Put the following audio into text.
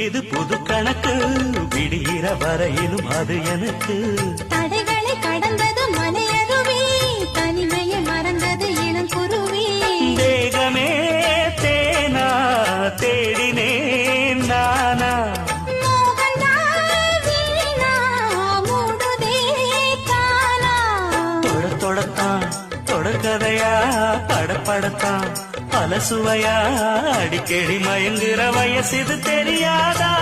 இது புது கணக்கு விடுகிற வரையிலும் அது எனக்கு தடைகளை கடந்தது மலையருவி தனிமையை மறந்தது இளங்குருவி தேகமே தேனா தேடினேன் நானா தொடத்தான் தொடர்கதையா படப்படத்தான் பல சுவையா அடிக்கடி மயங்குற வயசு இது தெரியாதா